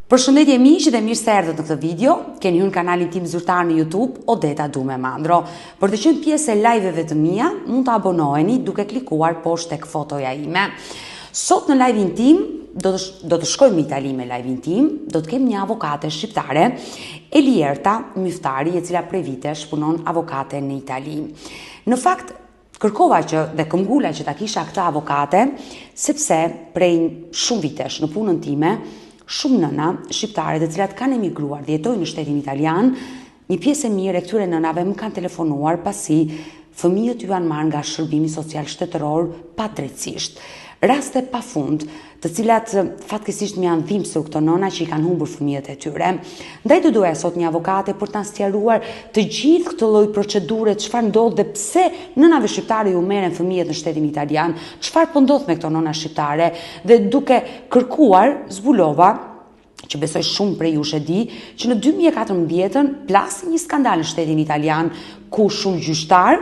Përshëndetje miq dhe mirë se erdhët në këtë video. Keni hyrë në kanalin tim zyrtar në YouTube Odeta Dume Mandro. Për të qenë pjesë e live-eve të mia, mund të abonoheni duke klikuar poshtë tek fotoja ime. Sot në live-in tim do të shkojmë në Itali me live-in tim, do të kemi një avokate shqiptare, Elierta Myftari, e cila prej vitesh punon avokate në Itali. Në fakt kërkova dhe këmbgula që ta kisha këtë avokate, sepse prej shumë vitesh në punën time shumë nëna shqiptare të cilat kanë emigruar dhe jetojnë në shtetin italian, një pjesë e mirë e këtyre nënave më kanë telefonuar pasi fëmijët ju janë marrë nga shërbimi social shtetëror padrejtësisht. Raste pafund, të cilat fatkeqësisht më janë dhimbsur këto nëna që i kanë humbur fëmijët e tyre. Ndaj të doja sot një avokate për ta sqaruar të gjithë këtë lloj procedure, çfarë ndodh dhe pse nënave shqiptare ju merren fëmijët në shtetin italian, çfarë po ndodh me këto nëna shqiptare, dhe duke kërkuar zbulova që besoj shumë prej jush e di, që në 2014 plasi një skandal në shtetin italian ku shumë gjyqtar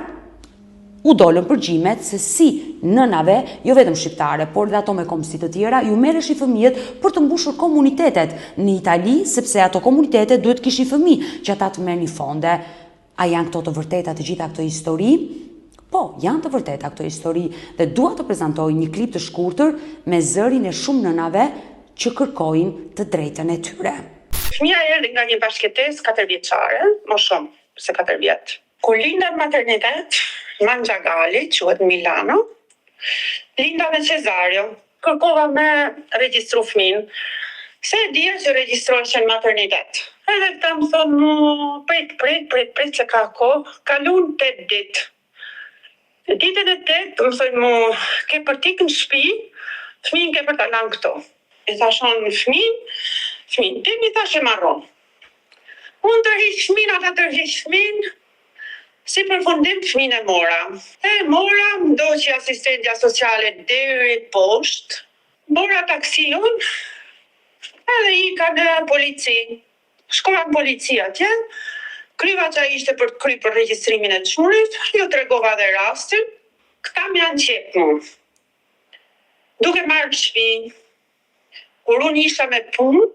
u dolën përgjimet se si nënave, jo vetëm shqiptare, por dhe ato me komësi të tjera, ju merresh i fëmijët për të mbushur komunitetet në Itali, sepse ato komunitetet duhet kishin fëmijë që ata të merrnin fonde. A janë këto të vërteta të gjitha këto histori? Po, janë të vërteta këto histori dhe dua të prezantoj një klip të shkurtër me zërin e shumë nënave që kërkojnë të drejtën e tyre. Fëmia erdhi nga një bashkëtesë 4 vjeçare, më shumë se 4 vjet. Kur linda në maternitet, Mangiagalli, quhet Milano, linda me cesario, kërkova me regjistru fëmin, se e dhja që regjistrohesh në maternitet. Edhe këta më thonë, prit, që ka kohë, kalun 8 ditë. Ditën e 8, më thonë, ke për tikë në shtëpi, fëmin ke për të lanë këto. E thashon fëmin, ti mi thashe marron. Unë tërhiq fëmin, ata tërhiq fëmin, si përfundim fëmin e mora. Mora, ndoqi asistentja sociale deri poshtë, mora taksion, edhe i ka në polici. Shkova në polici atje, kryva që ishte për të kry për regjistrimin e çunit, ju tregova dhe rastin, këta më janë qepë mu. Duke marrë në shtëpi, kur unë isha me punë,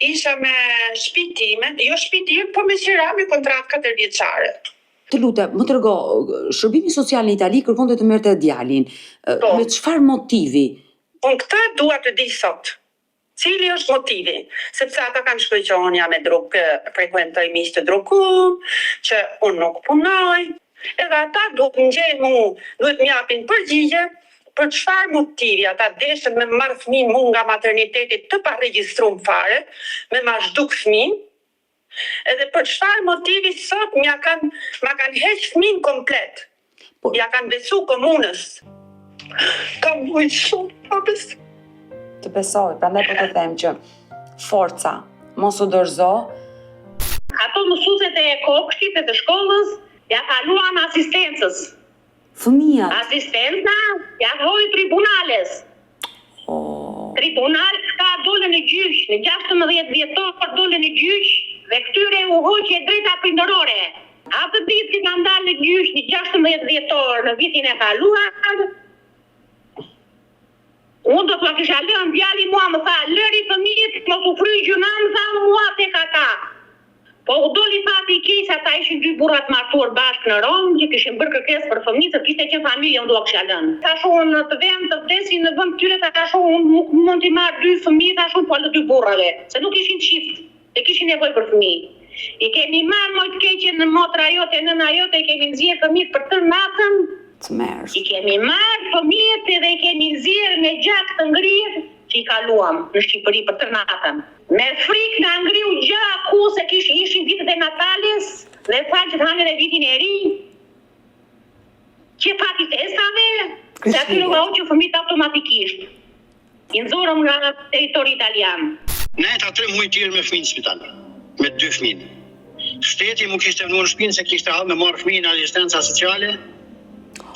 isha me shpitime, jo shpitime, po me qira me kontratë 4 vjeçare. Të lutem, më tërgo, shërbimi social në Itali kërkonte të merrte djalin. Me çfarë motivi? Unë këtë dua të di sot. Cili është motivi? Sepse ata kanë shpëgjonja me drogë, frekuentoj miq të drogun, që unë nuk punoj. Edhe ata duhet ngjejnë mu, duhet më japin përgjigje për çfarë motivi ata deshen me marrë fëmin mu nga materniteti të pa regjistruar fare, me ma zhduk fëmin. Edhe për çfarë motivi sot ma kanë heq fëmin komplet. Ja kanë besu komunës. Kam bujt shumë, pa besoj. Të besoj, prandaj po të them që forca, mos u dorëzo. Ato mësueset e kokshtit e të shkollës ja kaluan asistencës. Fëmijat. Asistenca ja hoi tribunales. Tribunal ka dole në gjyq, në 16 vjetor dole në gjyq, dhe këtyre u hoqe drejta prindërore. Atë ditë që kanë dalë në gjyq në 16 vjetor në vitin e kaluar, unë do t'ma kisha lënë djali mua, më tha, lëri fëmijët, mos u fry gjuna, më tha mua tek ata. Po u doli fati i keq, ata ishin 2 burra të martuar bashkë në Rom, që kishin bërë kërkesë për fëmijë, se kishte qenë familje, unë do kisha lënë. Tashu në të vend të vdesin në vend tyre, tashu unë mund t'i marr 2 fëmijë, tashu po lë 2 burrave, se nuk ishin çift, e kishin nevojë për fëmijë. I kemi marrë më të keqen në motra jote, nëna jote, i kemi nxjerrë fëmijët për të natën. I kemi marrë fëmijët edhe i kemi nxjerrë me gjak të ngrirë që i kaluam në Shqipëri për të natën. Me frikë na ngriu gjaku se ishin vitët e Natales dhe thanë që të hanë edhe vitin e ri. Që fati testave, se atyre u hoqën fëmijët automatikisht. I nxorëm nga territori italian. Ne ta 3 muaj tjerë me fëmijë në spital, me 2 fëmijë. Shteti mu kishte vënë në shtëpinë se kishte hallë me marrë fëmijën në asistenca sociale,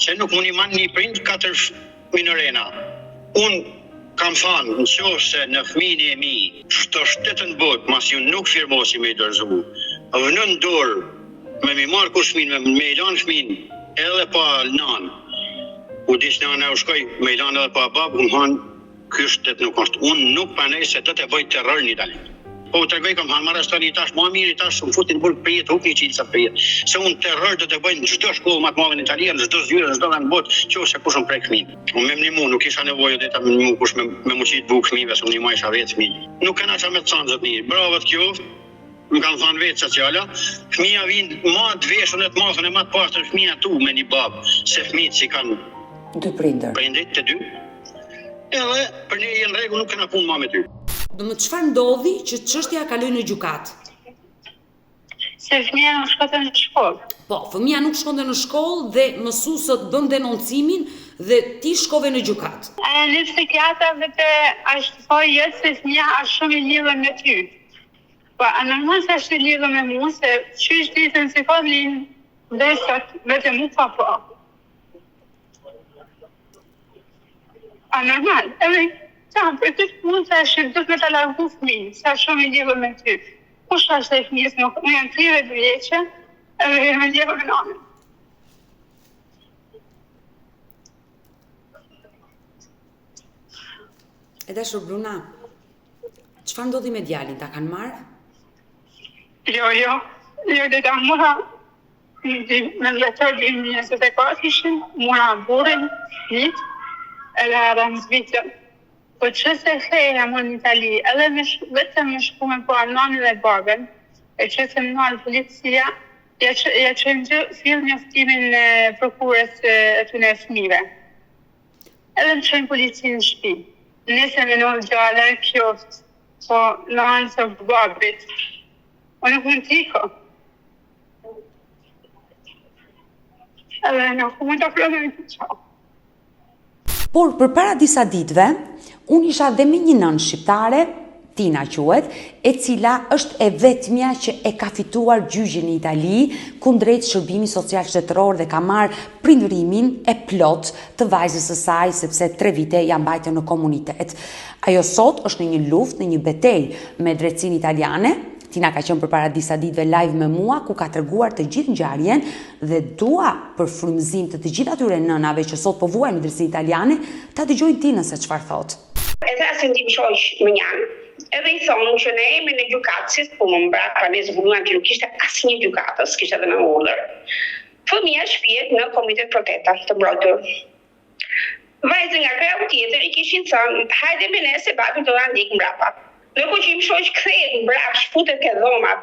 se nuk mundi man një prind 4 minorena. Unë kam thënë, nëse në fëmijën e mi, shto shtetën botë, mas ju nuk firmosi me i dorëzu, vënën dorë, me mi marrë kur fëmijën, me i lanë fëmijën, edhe pa nanë. U disë nana u shkoj, me i lanë edhe pa babë, më hanë, Ky shtetë nuk është. Unë nuk pranoj se do të bëj terror në Itali. Po të tregoj kam hanë marrastani tash më mirë tash më futin burg për jetë, hukni çilsa për jetë. Se unë terror do të bëj në çdo shkollë më të madhe në Itali, në çdo zyrë, në çdo vend në botë, qofse kush më prek fëmijë. Unë me mnimu, nuk kisha nevojë deta me mnimu kush me muçit buk fëmijëve, se unë isha vetë fëmijë. Nuk kanë aça me çanxhat mirë. Bravo të qoftë. Më kanë thënë vetë sociala, fëmija vinë ma të veshën e të masën e ma të pastër fëmija tu me një babë, se fëmijët që kanë dy prindër. Prindrit të dy, edhe për një jenë rregull nuk kena punë ma me ty. Do më çfarë ndodhi që çështja kaloi në gjykat? Se fëmija nuk shkonte në shkollë. Po, fëmija nuk shkonte në shkollë dhe mësuesët bën denoncimin dhe ti shkove në gjykat. Në psikiatra dhe ashtë thoi jetë se fëmija është shumë i lidhur me ty. Po, normal se është i lidhur me mua, se qysh ditën si ka linë dhe sot vetëm mu pa po. Normal, edhe për të punë se është duhet me të largu fëmijë, se është shumë i lidhur me ty. Kush është e fëmijës nuk, unë janë 32 vjeçë, edhe jam e lidhur me nënën. E dashur Bruna, çfarë ndodhi me djalin, ta kanë marrë? Jo, dhe ta mora me letër dhe 24 ishin, mora burin, njët, edhe edhe në Zvicër. Po që se theja më në Itali, edhe vetëm me shku me po nënën dhe babën, e që se më nalë policia, ja që në fillë njoftimin në prokurës e të në fëmive. Edhe më qënë policinë në shpi. Nese me nënë gjallë, kjoftë, po nënë së babit. O nuk mund t'iko. Edhe nuk mund të flodhe në të qau. Por për para disa ditve, unë isha dhe me një nënë shqiptare, Tina quhet, e cila është e vetmja që e ka fituar gjyqin në Itali kundrejt shërbimi social shtetëror dhe ka marrë prindërimin e plot të vajzës së saj sepse 3 vite janë mbajtur në komunitet. Ajo sot është në një luftë, në një betejë me drejtsinë italiane. Tina ka qenë përpara disa ditëve live me mua ku ka treguar të gjithë ngjarjen dhe dua për frymëzim të gjithë atyre nënave që sot po vuajnë në drejtsinë italiane ta dëgjojnë Tinën se çfarë thotë. E thasin tim shoq më janë. Edhe i thonë që ne jemi në gjykatë, si po më mbrat, pra ne zbuluam që nuk ishte asnjë gjykatës, kishte edhe në urdhër. Fëmija shpihet në komitet proteta të mbrojtur. Vajzën nga krau tjetër i kishin thënë, hajde me ne se babi do ta ndjek mbrapa. Ndërkohë që im shoq kthehet mbrapa, shfutet ke dhoma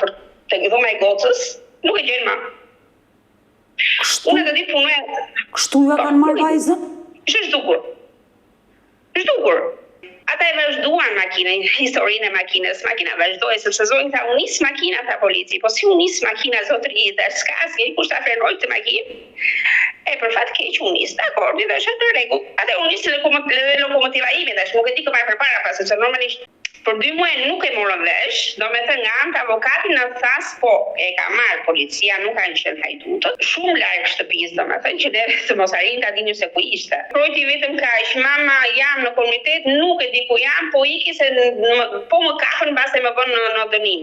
tek dhoma e gocës, nuk e gjen më. Unë do të punoj. Kështu ju kanë marrë vajzën? Ishte zhdukur. Ata e vazhduan makinën, historinë e makinës. Makina vazhdoi sepse zonë tha unis makina tha polici. Po si unis makina zotëri dhe s'ka asnjë kush ta frenoi të makinë. E për fat keq unis, dakor, dhe është në rregull. Atë unis lokomotiva ime, tash nuk e di këpar përpara pas se normalisht për 2 muaj nuk e morën vesh, do me thënë nga anë avokati në thas, po, e ka marrë policia, nuk kanë qenë hajdutët, shumë larg shtëpisë, do me thënë që deri të mos arrin ta dini se ku ishte. Projti vetëm kaq, mama jam në komunitet, nuk e di ku jam, po iki se po më kapën mbas e më vënë në dënim,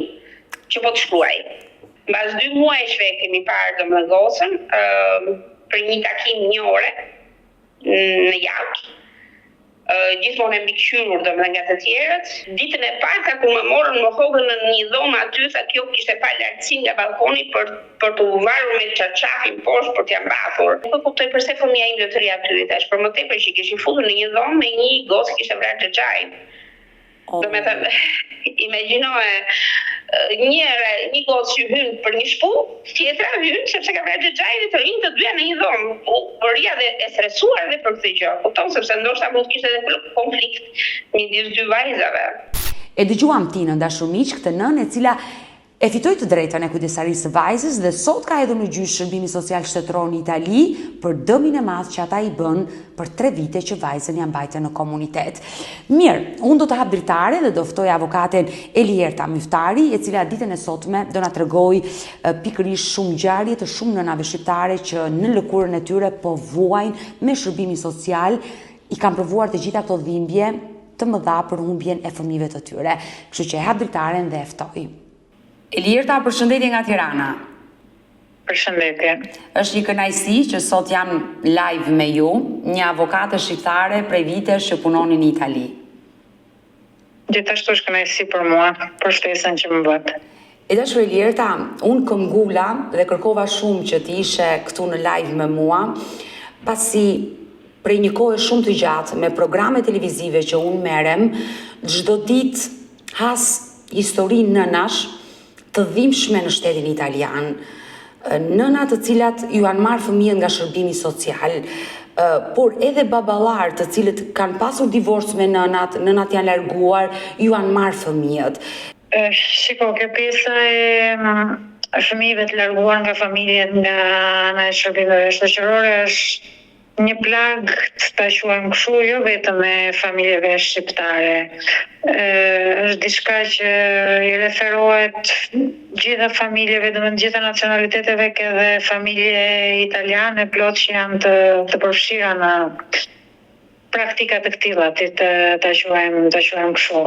që po të shkruaj. Mbas 2 muajshve kemi parë domethënë gocën, për një takim 1 ore në javë. Gjithmonë e mbikëqyrur domethënë nga të tjerët. Ditën e parë kur më morën më hogën në një dhomë aty, sa kjo kishte pa lartësi nga balkoni për të varur me çarçafin poshtë për t'ia mbathur. Nuk kuptoj pse fëmia im do të rri aty tash, për më tepër që kishin futur në një dhomë me një gocë kishte vrarë xhaxhain. Domethënë, imagjinoje një gocë që hyn për një shpull, tjetra hyn sepse ka vrarë xhaxhain dhe të rinë të dyja në një dhomë. Ria dhe e stresuar edhe për këtë gjë. Kupton sepse ndoshta mund të kishte edhe konflikt midis 2 vajzave. E dëgjuam Tinën, dashur miq, këtë nënë e cila e fitoi të drejtën e kujdesarisë së vajzës dhe sot ka hedhur në gjyq shërbimi social shtetëror në Itali për dëmin e madh që ata i bën për 3 vite që vajzën janë mbajtur në komunitet. Mirë, unë do të hap dritare dhe do ftoj avokaten Elierta Myftari, e cila ditën e sotme do na tregoj pikërisht shumë ngjarje të shumë nënave shqiptare që në lëkurën e tyre po vuajnë me shërbimi social, i kanë provuar të gjitha këto dhimbje të mëdha për humbjen e fëmijëve të tyre. Kështu që e hap dritaren dhe e ftoj. Elierta, përshëndetje nga Tirana. Përshëndetje. Është një kënaqësi që sot jam live me ju, një avokate shqiptare prej vitesh që punoni në Itali. Gjithashtu është kënaqësi për mua, për ftesën që më bët. E dashur Elierta, unë këmbgula dhe kërkova shumë që ti ishe këtu në live me mua, pasi prej një kohë shumë të gjatë me programe televizive që unë merrem, çdo ditë has historinë nënash të dhimbshme në shtetin italian. Nëna të cilat ju kanë marrë fëmijët nga shërbimi social, por edhe baballar të cilët kanë pasur divorc me nënat janë larguar, ju kanë marrë fëmijët. Shiko, kjo pjesa e fëmijëve të larguar nga familjet nga ana e shërbimeve shoqërore është një plagë, ta quajmë kështu, jo vetëm me familjeve shqiptare. Është diçka që i referohet gjitha familjeve, domethënë gjitha nacionaliteteve, që edhe familje italiane plot që janë të përfshira në praktika të këtilla, ta quajmë kështu.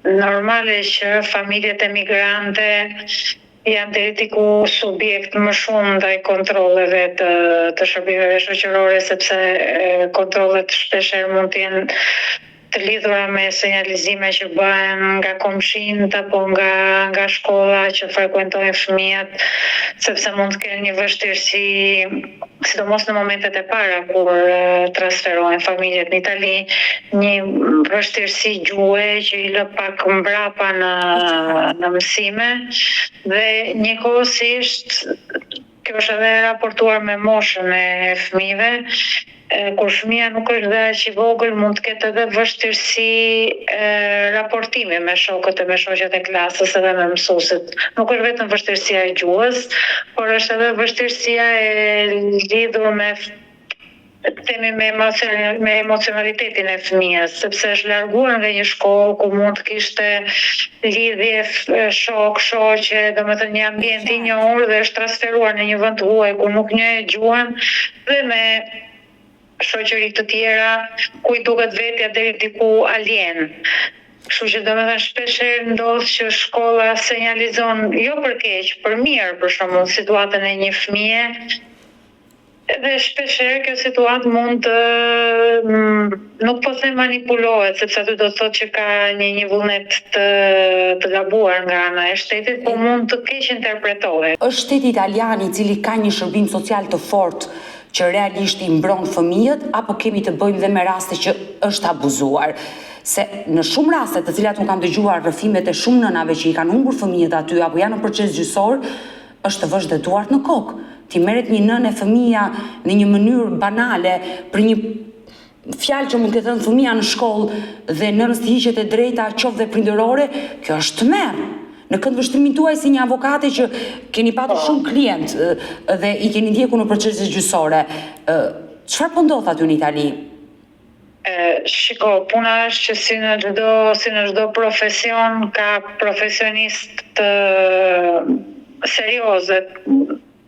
Normale që familjet emigrante janë deri diku subjekt më shumë ndaj kontrolleve të shërbimeve shoqërore, sepse kontrollet shpeshherë mund të jenë të lidhura me sinjalizime që bëhen nga komshinët apo nga shkolla që frekuentojnë fëmijët, sepse mund të kenë një vështirësi, sidomos në momentet e para kur transferohen familjet në Itali, një vështirësi gjuhe që i lë pak mbrapa në mësime, dhe njëkohësisht kjo është edhe raportuar me moshën e fëmijëve. Kur fëmia nuk është dhe aq i vogël, mund të ketë edhe vështirësi raportimi me shokët e me shoqet e klasës edhe me mësuesit. Nuk është vetëm vështirësia e gjuhës, por është edhe vështirësia e lidhur me emocionalitetin e fëmijës, sepse është larguar nga një shkollë ku mund të kishte lidhje shoqe, domethënë një ambient i njohur, dhe është transferuar në një vend huaj ku nuk njeh gjuhën dhe me shoqëri të tjera ku i duket vetja deri diku alien. Kështu që domethënë shpeshherë ndodh që shkolla sinjalizon jo për keq, për mirë, për shembull, situatën e një fëmie. Dhe shpeshherë kjo situatë mund të nuk po them manipulohet, sepse aty do të thotë që ka një vullnet të gabuar nga ana e shtetit, po mund të keq interpretohet. Është shteti italian i cili ka një shërbim social të fortë që realisht i mbron fëmijët, apo kemi të bëjmë dhe me raste që është abuzuar? Se në shumë raste të cilat unë kam dëgjuar rrëfimet e shumë nënave që i kanë humbur fëmijët aty apo janë në proces gjyqësor, është të vësh dhe duart në kokë. Ti merret një nënë e fëmia në një mënyrë banale për një fjalë që mund të thënë fëmia në shkollë dhe nënës të hiqet e drejta qoftë dhe prindërore, kjo është tmerr. Në këndvështrimin tuaj si një avokate që keni patur shumë klient dhe i keni ndjekur në procese gjyqësore, çfarë po ndodh aty në Itali? Shiko, puna është që si në çdo profesion ka profesionistë të serioze,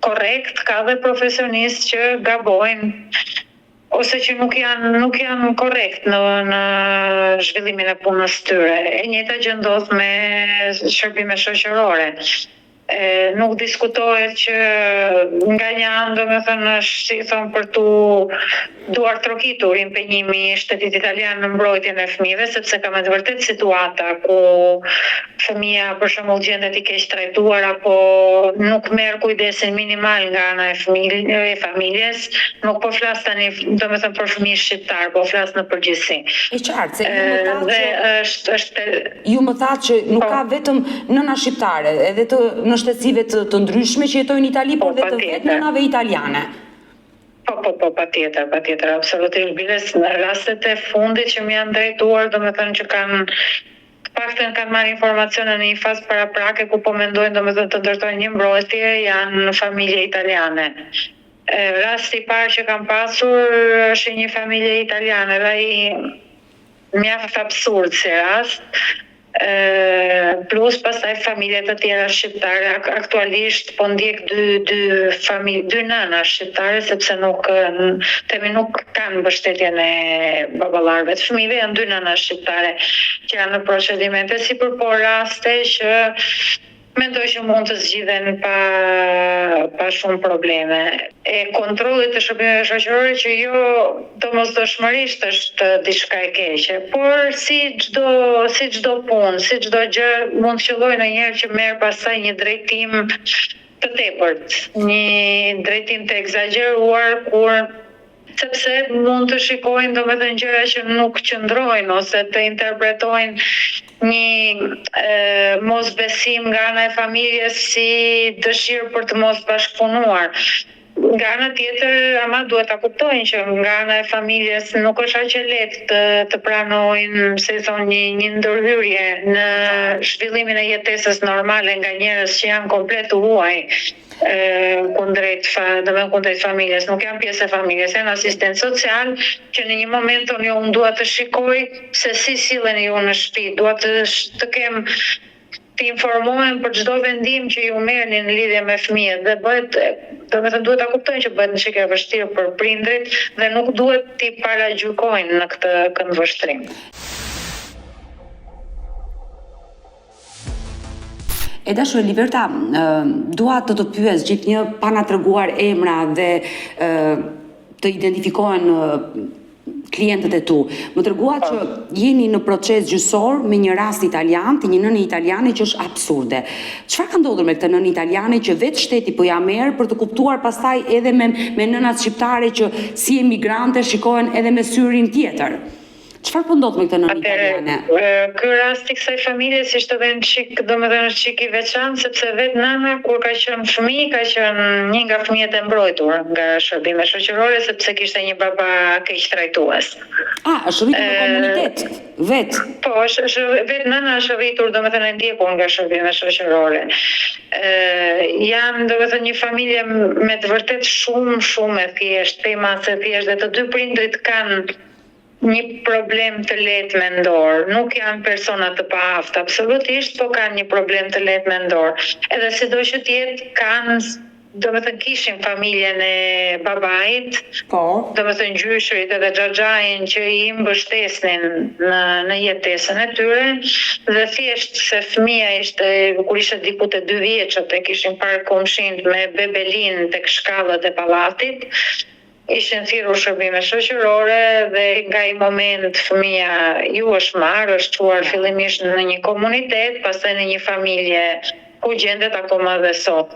korrekt, ka dhe profesionistë që gabojnë ose që nuk janë korrekt në zhvillimin e punës tyre. E njëjta gjë ndodh me shërbime shoqërore. Nuk diskutohet që nga një anë, domethënë, është si thon për tu duar trokitur impenjimi i shtetit italian në mbrojtjen e fëmijëve, sepse ka me të vërtet situata ku fëmia për shembull gjendet i keq trajtuar apo nuk merr kujdesin minimal nga ana e familjes. Nuk po flas tani domethënë për fëmijë shqiptar, po flas në përgjithësi. E qartë, se ju më thatë që nuk ka vetëm nëna shqiptare, edhe në shtetësive të ndryshme që jetojnë në Itali, por dhe të vetë nënave italiane. Po, patjetër, absolutisht. Biles në rastet e fundit që më janë drejtuar, domethënë që paktën kanë marrë informacione në një fazë paraprake ku po mendojnë domethënë të ndërtojnë një mbrojtje, janë familje italiane. Rasti i parë që kam pasur është një familje italiane dhe ai mjaft absurd si rast. Plus pastaj familje të tjera shqiptare. Aktualisht po ndjek dy nëna shqiptare, sepse nuk kanë mbështetjen e baballarëve të fëmijëve, janë dy nëna shqiptare që janë në procedimente sipër, por raste që Mendoj që mund të zgjidhen pa shumë probleme. E kontrollit të shërbimeve shoqërore që jo domosdoshmërisht është diçka e keqe, por si çdo punë, si çdo gjë mund të qellojë ndonjëherë që merr pastaj një drejtim të tepërt, një drejtim të egzageruar sepse mund të shikojnë domethënë gjëra që nuk qëndrojnë ose të interpretojnë një mosbesim nga ana e familjes si dëshirë për të mos bashkëpunuar. Nga ana tjetër, ama duhet ta kuptojnë që nga ana e familjes nuk është aq e lehtë të pranojnë, se thonë, një ndërhyrje në zhvillimin e jetesës normale nga njerëz që janë komplet huaj kundrejt familjes, nuk janë pjesë e familjes, janë asistent social që në një moment tonë unë dua të shikoj se si silleni ju në shtëpi, dua të kem të informohen për çdo vendim që ju merrni në lidhje me fëmijët dhe duhet ta kuptojnë që bëhet një çike e vështirë për prindrit dhe nuk duhet t'i paragjykojnë në këtë këndvështrim. E dashur Liberta, dua të pyes gjithnjë pa na treguar emra dhe të identifikohen klientët e tu. Më tregua që jeni në proces gjyqësor me një rast italian, të një nëni italiane që është absurde. Çfarë ka ndodhur me këtë nëni italiane që vetë shteti po ja merr për të kuptuar pastaj edhe me nënat shqiptare që si emigrante shikohen edhe me syrin tjetër? Çfarë po ndodh me këtë nënë italiane? Ky rast i kësaj familjes ishte edhe një çik i veçantë sepse vetë nëna kur ka qenë fëmijë ka qenë një nga fëmijët e mbrojtur nga shërbime shoqërore sepse kishte një baba keq trajtues. Është rritur në komunitet, vetë. Po, vetë nëna është rritur e ndjekur nga shërbime shoqërore. Janë një familje me të vërtet shumë e thjeshtë, tema se thjeshtë dhe të dy prindrit kanë një problem të lehtë mendor. Nuk janë persona të paaftë, absolutisht, po kanë një problem të lehtë mendor. Edhe sido që tjetë kanë kishin familjen e babait, gjyshrit edhe xhaxhain që i mbështesnin në jetesën e tyre, dhe thjesht se fëmia kur ishte diku te 2 vjeçët e kishin parë komshinët me bebelin tek shkallët e pallatit, ishin thirrur shërbime shoqërore dhe nga i moment fëmia ju është marrë, është çuar fillimisht në një komunitet, pastaj në një familje ku gjendet akoma dhe sot.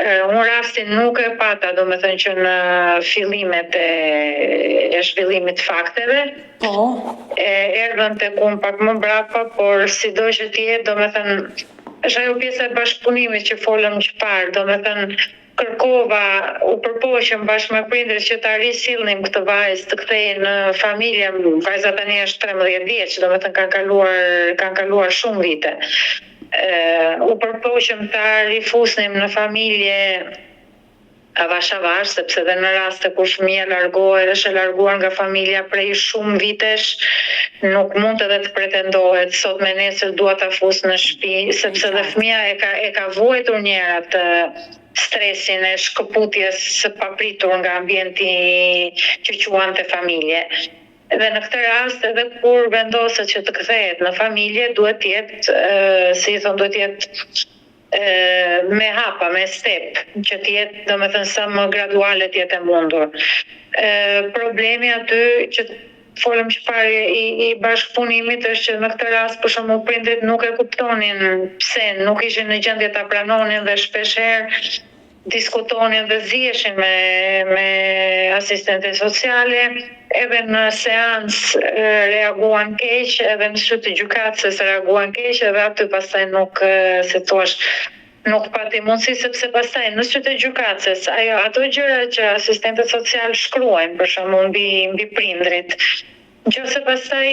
Unë rastin nuk e pata, që në fillimet e zhvillimit fakteve, erdhën tek unë pak më mbrapa, por sido që tjetë, është ajo pjesa e bashkëpunimit që folëm që parë, kërkova, u përpoqëm bashkë me prindrit që ta risillnim këtë vajzë të kthehej në familje. Vajza tani është 13 vjeç, kanë kaluar shumë vite. U përpoqëm ta rifusnim në familje avash, sepse dhe në raste kur fëmia largohet, është e larguar nga familja prej shumë vitesh, nuk mund edhe të pretendohet sot me nesër dua ta fus në shtëpi, sepse dhe fëmia e ka vuajtur një herë atë stresin e shkëputjes së papritur nga ambienti që quante familje. Dhe në këtë rast, edhe kur vendoset që të kthehet në familje, duhet jetë me hapa, me step, që t'jetë, sa më graduale t'jetë e mundur. Problemi aty që folëm që pari i bashkëpunimit është që në këtë rast për shembull prindrit nuk e kuptonin pse nuk ishin në gjendje ta pranonin dhe shpeshherë diskutonin dhe ziheshin me asistente sociale, edhe në seancë reaguan keq, edhe në sy të gjykatës reaguan keq, edhe aty pastaj nuk pati mundësi, sepse pastaj në sy të gjykatës ato gjëra që asistentët social shkruajnë për shembull mbi prindrit, nëse pastaj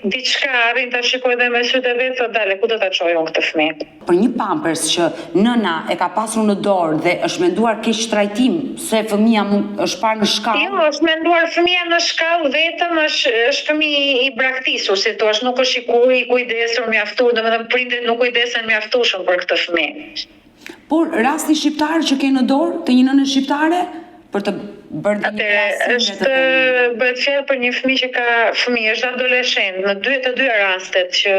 diçka arrin ta shikoj dhe me sytë e vet, dale, ku do ta çoj unë këtë fëmijë? Për një pampers që nëna e ka pasur në dorë dhe është menduar keq trajtim se fëmia është parë në shkallë. Jo, është menduar fëmia në shkallë vetëm, është fëmijë i braktisur, si thua, nuk është i kujdesur mjaftuar, domethënë prindrit nuk kujdesen mjaftueshëm për këtë fëmijë. Por rasti shqiptar që ke në dorë të një nëne shqiptare për të bërë një krahasim të bëhet fjalë për një fëmijë është adoleshent. Në të dy rastet që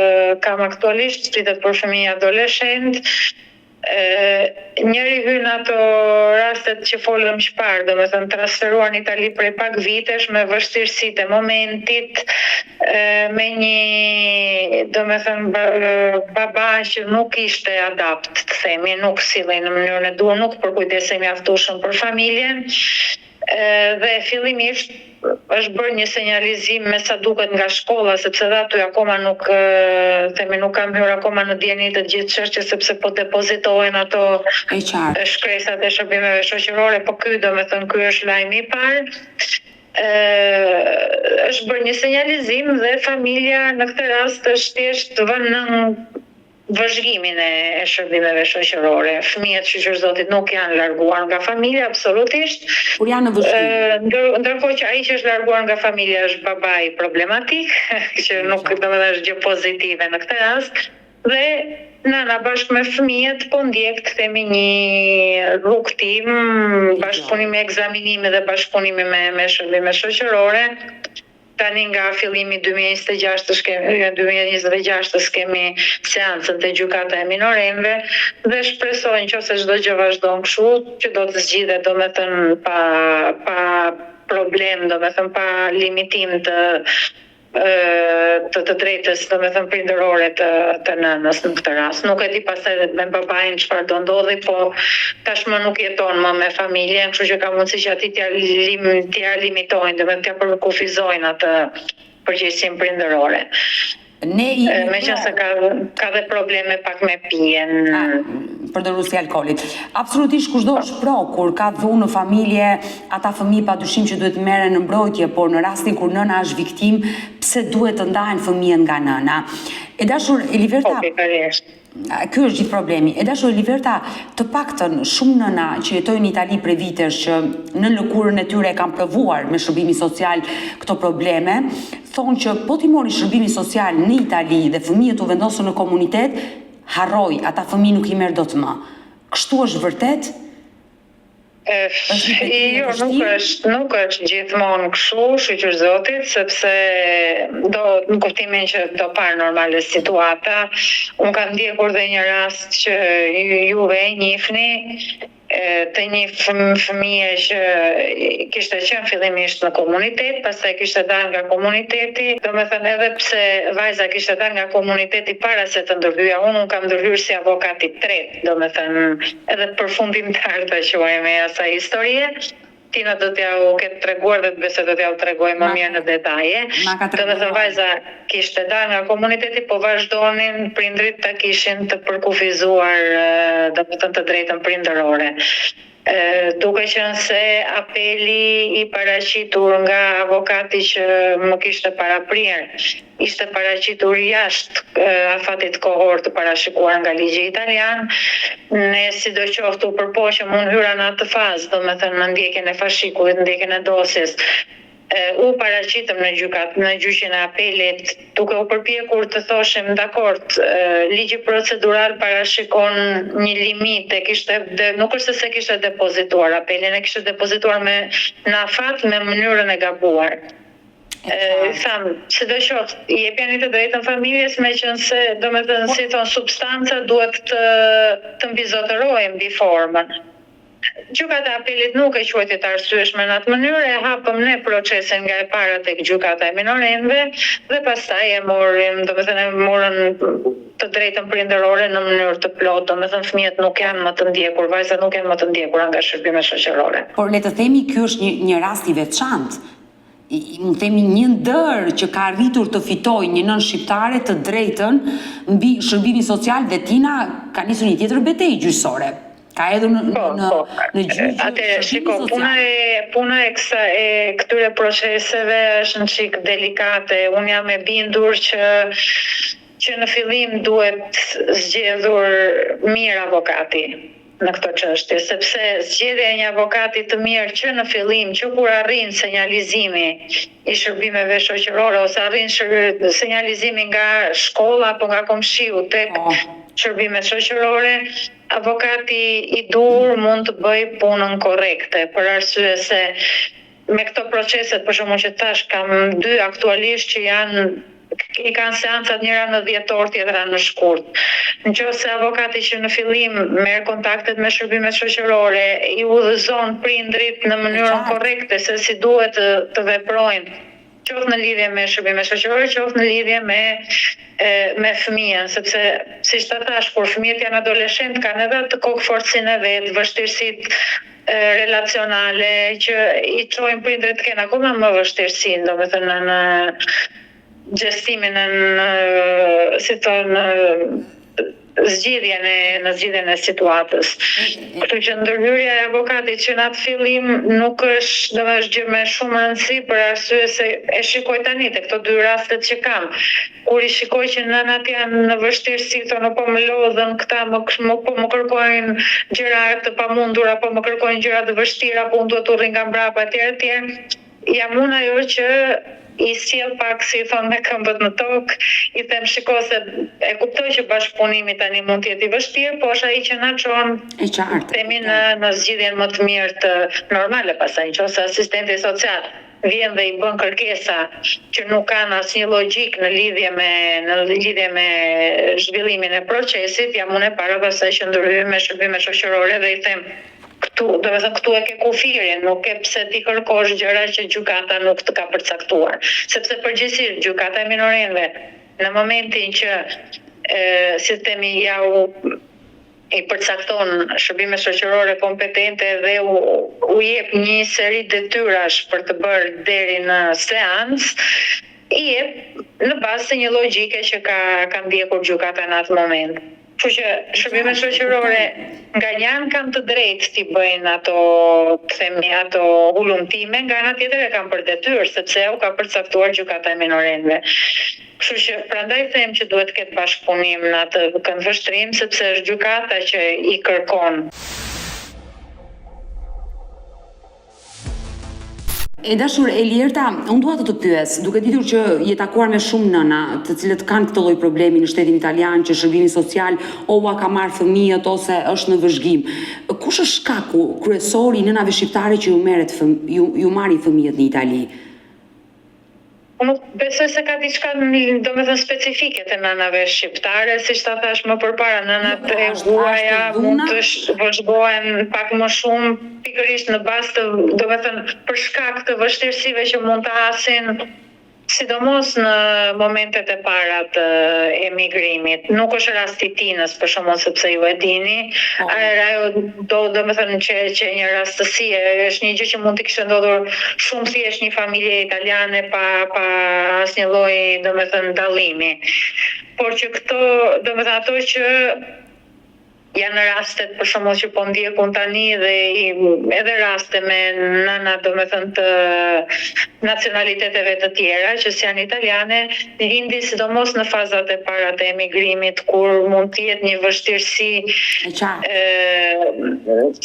kam aktualisht, pritet për fëmijë adoleshent, Njëri hyn ato rastet që folëm çfarë, domethënë transferuar në Itali prej pak vitesh me vështirësitë e momentit, me një domethënë baba që nuk ishte adapt, të themi, nuk sillej në mënyrën e duhur, nuk përkujdesej mjaftueshëm për familjen. Dhe fillimisht është bërë një senjalizim me sa duket nga shkolla, sepse dhe aty akoma nuk kam hyrë akoma në dieni të gjithë çështjes, sepse po depozitohen ato shkresat e shërbimeve shoqërore, po ky është lajmi i parë. Është bërë një senjalizim dhe familja në këtë rast është thjesht vënë në vëzhgimin e shërbimeve shoqërore. Fëmijët shoqërzotit nuk janë larguar nga familja absolutisht. Kur janë në vëzhgim. Ndërkohë që ai që është larguar nga familja është babai problematik, që nuk domethënë është gjë pozitive në këtë rast. Dhe nëna bashkë me fëmijët po ndjek të themi një rrugtim, bashkëpunimi, ekzaminimi dhe bashkëpunimi me shërbime shoqërore. Tani nga fillimi 2026 kemi seancën te gjykata e minorenve dhe shpresoj nëse çdo gjë vazhdon kështu që do të zgjidhet domethënë pa problem, domethënë pa limitim të drejtës domethënë prindërore të nënës në këtë rast. Nuk e di pastaj me babain çfarë do ndodhi, po tashmë nuk jeton më me familjen, kështu që ka mundësi që aty t'ia limitojnë, domethënë t'ia përkufizojnë atë përgjegjësinë prindërore. Meqense ka dhe probleme pak me pijen. Përdorusja e alkoolit. Absolutisht kushdo është pro kur ka dhunë në familje, ata fëmijë padyshim që duhet merren në mbrojtje, por në rastin kur nëna është viktim, pse duhet të ndahen fëmijët nga nëna? E dashur Eliverta, ky është gjithë problemi. E dashur Eliverta, të paktën shumë nëna që jetojnë në Itali prej vitesh, që në lëkurën e tyre kanë provuar me shërbimin social këto probleme, thonë që po t'i mori shërbimi social në Itali dhe fëmijët u vendosën në komunitet, harroj, ata fëmijë nuk I merr dot më. Kështu është vërtet? Jo, nuk është gjithmonë kështu, shqyr zotit, sepse në kuptimin që do parë normale situata. Unë kam ndjekur dhe një rast që juve e njihni të një fëmije që kishte qenë fillimisht në komunitet, pastaj kishte dalë nga komuniteti, domethënë edhe pse vajza kishte dalë nga komuniteti para se të ndërhyja, unë kam ndërhyrë si avokat I tretë, domethënë edhe përfundimtar ta quajmë asaj historie. Tina do t'ja u ketë treguar dhe të besoj do t'ja u tregoj më mirë në detaje. Domethënë vajza kishte dalë nga komuniteti, po vazhdonin prindrit ta kishin të përkufizuar domethënë të drejtën prindërore. Duke qenë se apeli I paraqitur nga avokati që më kishte paraprirë ishte paraqitur jashtë afatit kohor të parashikuar nga ligji italian, ne sidoqoftë u përpoqëm unë hyra në atë fazë, domethënë në ndjekjen e fashikullit, në ndjekjen e dosjes. U paraqitëm në gjykat, në gjyqin e apelit, duke u përpjekur të thoshim dakord, ligji procedural parashikon një limit, nuk është se kishte depozituar apelin, e kishte depozituar në afat me mënyrën e gabuar. Tham, sidoqoftë, I jepjeni të drejtën familjes, meqense domethënë si thon substanca duhet të mbizotërohen mbi formën. Gjykata e apelit nuk e quajti të arsyeshme në atë mënyrë, e hapëm ne procesin nga e para tek gjykata e minorenve dhe pastaj e morën të drejtën prindërore në mënyrë të plotë, domethënë fëmijët nuk janë më të ndjekur, vajzat nuk janë më të ndjekura nga shërbime shoqërore. Por le të themi ky është një rast I veçantë. Mund themi një ndër që ka arritur të fitojë një nën shqiptare të drejtën mbi shërbimin social dhe Tina ka nisur një tjetër betejë gjyqësore. Ka hedhur në gjyq. Atëherë, shiko, puna e këtyre proceseve është një çik delikate. Unë jam e bindur që në fillim duhet zgjedhur mirë avokati në këtë çështje, sepse zgjedhja e një avokati të mirë që në fillim, që kur arrin senjalizimi I shërbimeve shoqërore ose arrin senjalizimi nga shkolla apo nga komshiu tek shërbimet shoqërore, avokati I dur mund të bëj punën korrekte, për arsye se me këto proceset, për shembull që tash kam 2 aktualisht që janë i kanë seancat njëra në dhjetor, tjetra në shkurt. Nëse avokati që në fillim merr kontaktet me shërbimet shoqërore, i udhëzon prindrit në mënyrën korrekte se si duhet të veprojnë, qoftë në lidhje me shërbimet shoqërore, qoftë në lidhje me fëmijën, sepse siç ta thash, kur fëmijët janë adoleshent kanë edhe të kokëforcinë e vet, vështirësitë relacionale që i çojnë prindrit të kenë akoma më vështirësi, domethënë në gjestimin si thonë zgjidhjen e situatës. Kështu që ndërhyrja e avokatit që në atë fillim nuk është domethënë gjë me shumë rëndësi për arsye se e shikoj tani te këto dy rastet që kam. Kur i shikoj që nënat janë në vështirësi, thonë po më lodhën këta, po më kërkojnë gjëra të pamundura, po më kërkojnë gjëra të vështira, po unë duhet të urrin nga mbrapa etj. Jam unë ajo që i sjell pak, si thonë, me këmbët në tokë, i them shiko se e kuptoj që bashkëpunimi tani mund të jetë i vështirë, po është ai që na çon themi në zgjidhjen më të mirë të normale. Pastaj nëse asistenti social vjen dhe i bën kërkesa që nuk kanë asnjë logjik në lidhje me zhvillimin e procesit, jam unë e para pastaj që ndërhyj me shërbime shoqërore dhe i them këtu e ke kufirin, nuk e pse ti kërkosh gjëra që gjykata nuk të ka përcaktuar. Sepse përgjithsisht gjykata e minorenve në momentin që si themi i përcakton shërbime shoqërore kompetente dhe u jep një seri detyrash për të bërë deri në seancë, i jep në bazë të një logjike që ka ndjekur gjykata në atë moment. Kështu që shërbimet shoqërore nga një anë kanë të drejtë t'i bëjnë ato hulumtime, nga ana tjetër e kanë për detyrë, sepse u ka përcaktuar gjykata e minorenve. Kështu që prandaj them që duhet të ketë bashkëpunim në atë këndvështrim, sepse është gjykata që i kërkon. E dashur Elierta, unë dua të pyes, duke ditur që je takuar me shumë nëna, të cilët kanë këtë lloj problemi në shtetin italian, që shërbimi social o ua ka marrë fëmijët ose është në vëzhgim. Kush është shkaku kryesor i nënave shqiptare që ju marrin fëmijët në Itali? Unë besoj se ka diçka domethënë specifike të nënave shqiptare, siç ta thash më përpara, nënat e huaja mund të vëzhgohen pak më shumë pikërisht në bazë të, domethënë për shkak të vështirësive që mund të hasin, sidomos në momentet e para të emigrimit. Nuk është rasti i Tinës, për shembull, sepse ju e dini. Ajo domethënë që një rastësi, është një gjë që mund të kishte ndodhur shumë thjesht një familje italiane pa asnjë lloj domethënë dallimi. Por që këto, domethënë ato që janë rastet për shembull që po ndjekun tani dhe edhe raste me nëna domethënë të nacionaliteteve të tjera që janë italiane, lindi sidomos në fazat e para të emigrimit, kur mund të jetë një vështirësi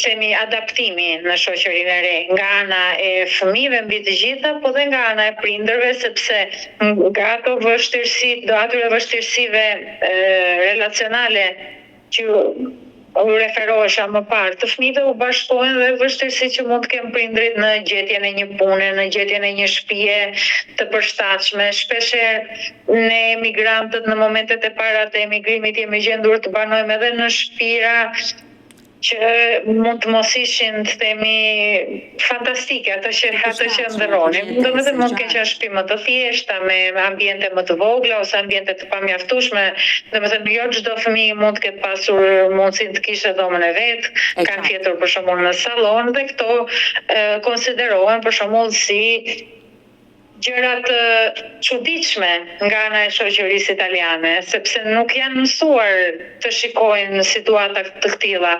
themi adaptimi në shoqërinë e re, nga ana e fëmijëve mbi të gjitha, po dhe nga ana e prindërve, sepse nga ato vështirësive relacionale që u referohesha më parë, të fëmijëve u bashkohen dhe vështirësitë që mund të kenë prindrit në gjetjen e një pune, në gjetjen e një shtëpie të përshtatshme. Shpeshherë ne emigrantët në momentet e para të emigrimit jemi gjendur të banojmë edhe në shtëpira që mund të mos ishin, të themi, fantastike, ato që ndërronin. Domethënë mund të kenë shtëpi më të thjeshta, me ambiente më të vogla ose ambiente të pamjaftueshme. Domethënë jo çdo fëmijë mund të ketë pasur mundësinë të kishte dhomën e vet, kanë fjetur për shembull në sallon dhe këto konsiderohen për shembull si gjëra të çuditshme nga ana e shoqërisë italiane, sepse nuk janë mësuar të shikojnë situata të tilla.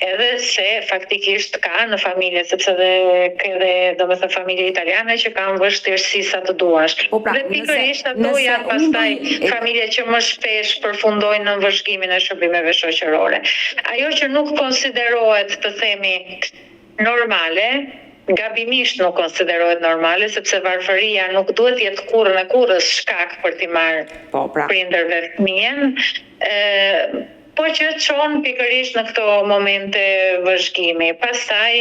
Edhe se faktikisht ka në familje, sepse ka edhe domethënë familje italiane që kanë vështirësi sa të duash. Dhe pikërisht ato janë pastaj familje që më shpesh përfundojnë në vëzhgimin e shërbimeve shoqërore. Ajo që nuk konsiderohet, të themi, normale, gabimisht nuk konsiderohet normale, sepse varfëria nuk duhet jetë kurrën e kurrës shkak për t'i marrë prindërve fëmijën. po që çon pikërisht në këto momente vëzhgimi. Pastaj,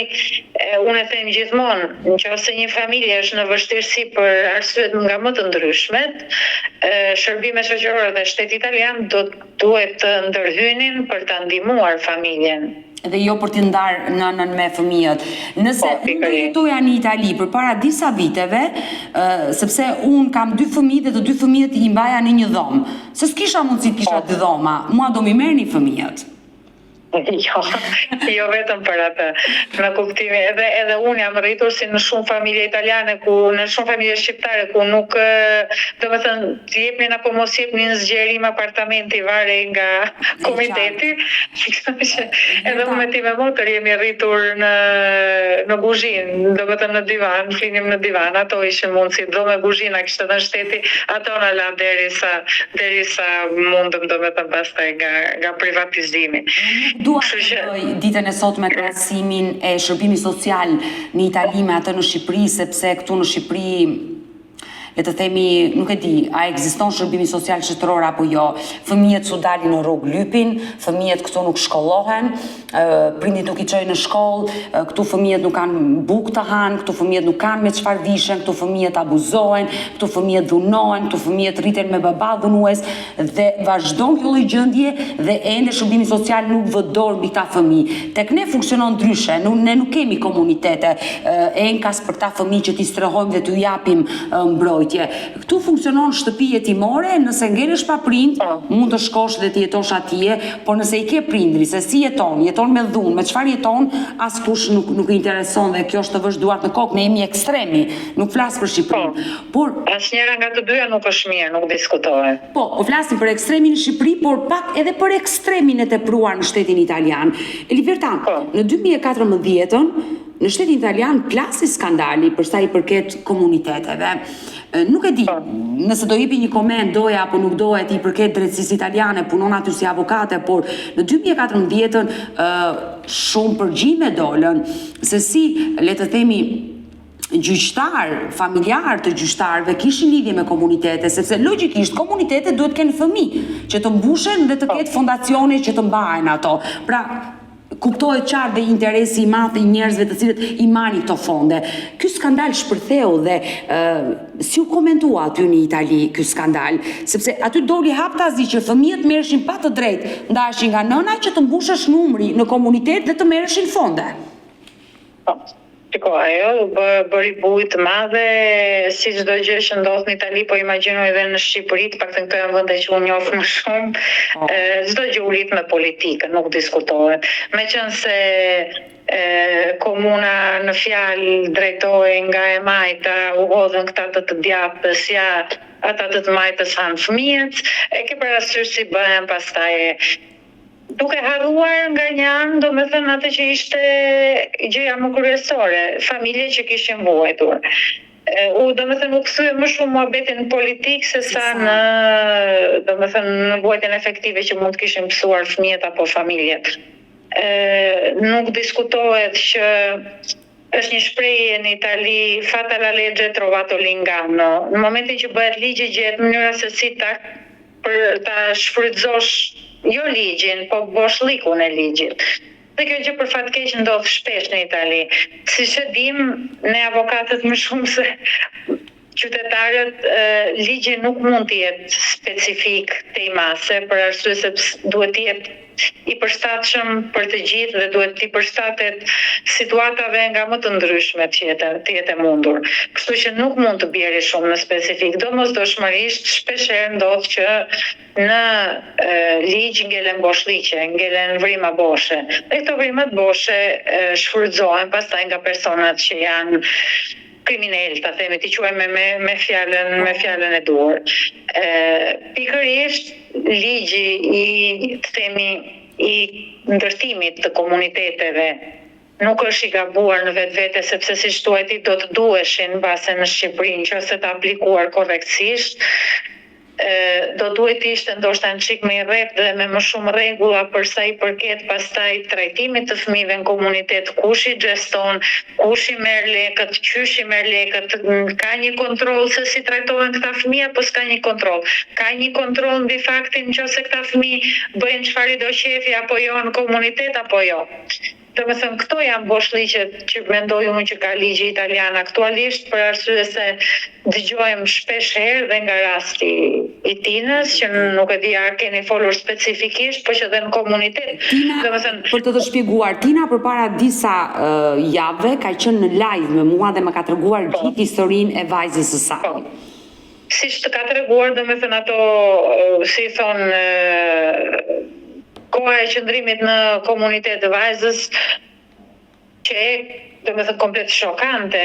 unë e them gjithmonë, nëse një familje është në vështirësi për arsyet nga më të ndryshmet, shërbimet shoqërore dhe shteti italian duhet të ndërhynin për ta ndihmuar familjen. Dhe jo për t'i ndarë nënën me fëmijët. Nëse unë do jetoja në Itali përpara disa viteve, sepse unë kam 2 fëmijë dhe të 2 fëmijët i mbaja në një dhomë. Se s'kisha mundësi të kisha 2 dhoma, mua do mi merrni fëmijët. Jo vetëm për atë. Në kuptimi edhe unë jam rritur si në shumë familje italiane në shumë familje shqiptare ku nuk domethënë të jepnin apo mos jepnin zgjerim apartamenti varej nga komiteti. Edhe unë me ti me motër jemi rritur në kuzhinë, domethënë në divan, flinim në divan, ato ishin mundësi, do me kuzhina kishte dhënë shteti, ato na la derisa mundëm domethënë pastaj nga privatizimi. Dua të bëj ditën e sot me krahasimin e shërbimit social në Itali me atë në Shqipëri, sepse këtu në Shqipëri le të themi, nuk e di, a ekziston shërbimi social shtetëror apo jo. Fëmijët su dalin në rrugë lypin, fëmijët këtu nuk shkollohen, prindit nuk i çojnë në shkollë, këtu fëmijët nuk kanë bukë të hanë, këtu fëmijët nuk kanë me çfarë vishen, këtu fëmijët abuzohen, këtu fëmijët dhunohen, këtu fëmijët rriten me baba dhunues dhe vazhdon kjo lloj gjendje dhe ende shërbimi social nuk vë dorë mbi këta fëmijë. Tek ne funksionon ndryshe, ne nuk kemi komunitete enkas për këta fëmijë që t'i strehojmë dhe t'u japim mbrojtje. Këtu funksionon shtëpi jetimore, nëse ngelesh pa prind, mund të shkosh dhe të jetosh atje, por nëse i ke prindri, se si jeton me dhunë, me çfarë jeton, askush nuk i intereson dhe kjo është të vësh duart në kokë, ne jemi ekstremi, nuk flas për Shqipërinë. Por asnjëra nga të dyja nuk është mirë, nuk diskutohet. Po flasim për ekstremin në Shqipëri, por pak edhe për ekstremin e tepruar në shtetin italian. Eliberta, në 2014 në shtetin italian plasi skandali për sa i përket komuniteteve. Nuk e di, nëse do jepi një koment, doja apo nuk doja ti përket drejtësisë italiane, punon aty si avokate, por në 2014 shumë përgjime dolën, se si, le të themi, gjyqtar, familjar të gjyqtarëve kishin lidhje me komunitete, sepse logjikisht komunitetet duhet kenë fëmijë që të mbushen dhe të ketë fondacione që të mbajnë ato. Pra, kuptohet qartë dhe interesi i madh i njerëzve të cilët i marrin këto fonde. Ky skandal shpërtheu dhe si u komentua aty në Itali ky skandal, sepse aty doli haptazi që fëmijët merreshin pa të drejtë, ndaheshin nga nëna që të mbushesh numri në komunitet dhe të merreshin fonde. Shiko, ajo bëri bujë të madhe si çdo gjë që ndodh në Itali, po imagjinoj edhe në Shqipëri, të paktën këto janë vende që unë njoh më shumë. Çdo gjë u lit me politikën, nuk diskutohet. Meqense komuna në fjalë drejtohej nga e majta, u hodhën këta të djapës, ja ata të majtës hanë fëmijët, e ke parasysh si bëhen pastaj duke harruar nga një anë, domethënë atë që ishte gjëja më kryesore, familje që kishin vuajtur. Domethënë u kthye më shumë muhabetin politik se sa në vuajtjen efektive që mund të kishin mësuar fëmijët apo familjet. Nuk diskutohet që është një shprehje në Itali, fata la legge trovato l'inganno. Në momentin që bëhet ligji gjehet mënyra se si për ta shfrytëzosh jo ligjin, po boshlllikun e ligjit. Dhe kjo gjë për fat keq ndodh shpesh në Itali. Siç e dim, ne avokatët më shumë se qytetarët, ligji nuk mund të jetë specifik te i mase, për arsye sepse duhet të jetë i përshtatshëm për të gjithë dhe duhet të përshtatet situatave nga më të ndryshme që të jetë mundur. Kështu që nuk mund të bjerë shumë në specifik. Domosdoshmërisht shpeshherë ndodh që në ligj ngelen boshllëqe, ngelen vrima boshe. Dhe këto vrimat boshe shfrytëzohen pastaj nga personat që janë kriminal, ta themi, ti quajmë me fjalën e duhur. Pikërisht ligji i ndërtimit të komuniteteve nuk është i gabuar në vetvete, sepse siç thuaj ti do të duheshin mbase në Shqipëri nëse të aplikuar korrektsisht. do duhet ishte ndoshta në çik më i rreth dhe me më shumë rregulla për sa i përket pastaj trajtimit të fëmijëve në komunitet, kush i xheston, kush i merr lekët, qysh i merr lekët, ka një kontroll se si trajtohen këta fëmijë apo s'ka një kontroll. Ka një kontroll mbi faktin nëse këta fëmijë bëjnë çfarë do qefi apo jo në komunitet apo jo. Domethënë këto janë boshliqet që mendoj unë që ka ligji italian aktualisht, për arsye se dëgjojmë shpesh herë dhe nga rasti i Tinës, që nuk e di a keni folur specifikisht, po që edhe në komunitet. Domethënë, për të shpjeguar, Tina përpara disa javë ka qenë në live me mua dhe më ka treguar gjithë historinë e vajzës së saj. Siç të ka treguar, domethënë ato si thon koha e qëndrimit në komunitet të vajzës, që domethënë komplet shokante,